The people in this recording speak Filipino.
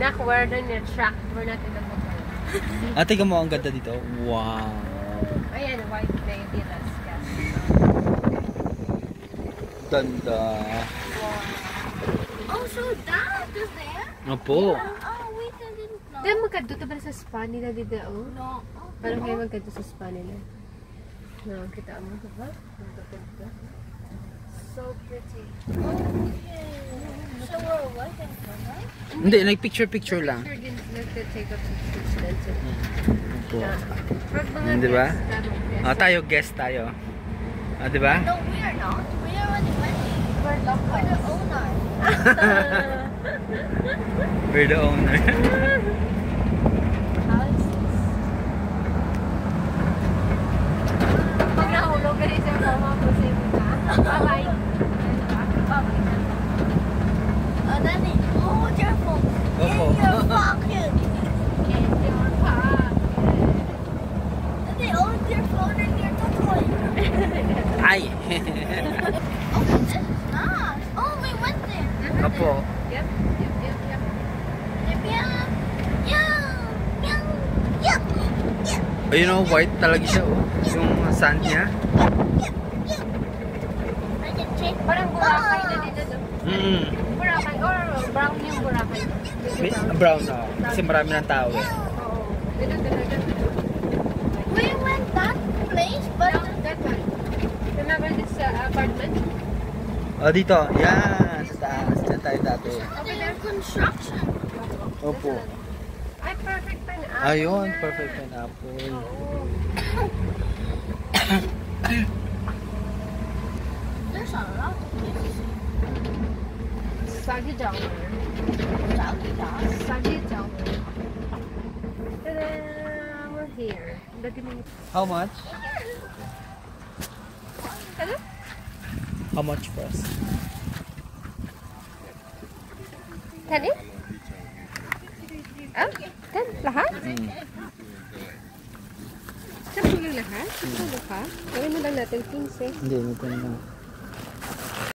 Nak-wear na niya track. We're not in the motor. Ate, mo ang ganda dito. Wow. Ayan, white baby. That's gas. Ganda. Wow. Oh, so that is there? Opo. Oh, wait, I didn't know. Dahil magkadto ba sa spa nila dito? Oh? No. Parang kayo magkadto sa spa nila. No, kita mo ba? So pretty. Okay. So we're waiting for that? Hindi, nag-picture-picture lang. Picture din nagte-take up pictures din sila. Opo. Pag mga Di ba? guests, tamang guests. Oh, tayo, guest tayo. Ah, di ba? No, we are not. We are already waiting. We're the owner. We're the owner. How is this? Pag nahulog ka rin sa mama ko sa ito na. Bye-bye. Oh, Daddy, hold your phone Opo. in your pocket. In your pocket. Daddy, hold your phone in your toy. Ay! Oh, this is nice. Oh, we went there. Opo. Yep. Yeah. Yeah. Yeah. Yeah. You know, white talaga siya. Oh. Yung sand niya. I can take Parang Boracay na dito. Boracay or brown yung Boracay. Brown na. Kasi marami ng tao eh. Oo. Dito. We went that place, but That one. Remember this apartment? Oh, dito. Yan. Sa taas. Diyan tayo dati. there's construction. Opo. Ay, perfect pineapple. Ayun. na. Perfect pineapple. Oo. There's a lot of places. Sagi Jowler. Sagi Jowler. Ta-da! We're here. How much? Ano? How much for us? Kani? Ah? Kan? Lahat? Sa pulo lahat? Sa pulo ka? Gawin mo lang natin 15. Hindi, ito na lang.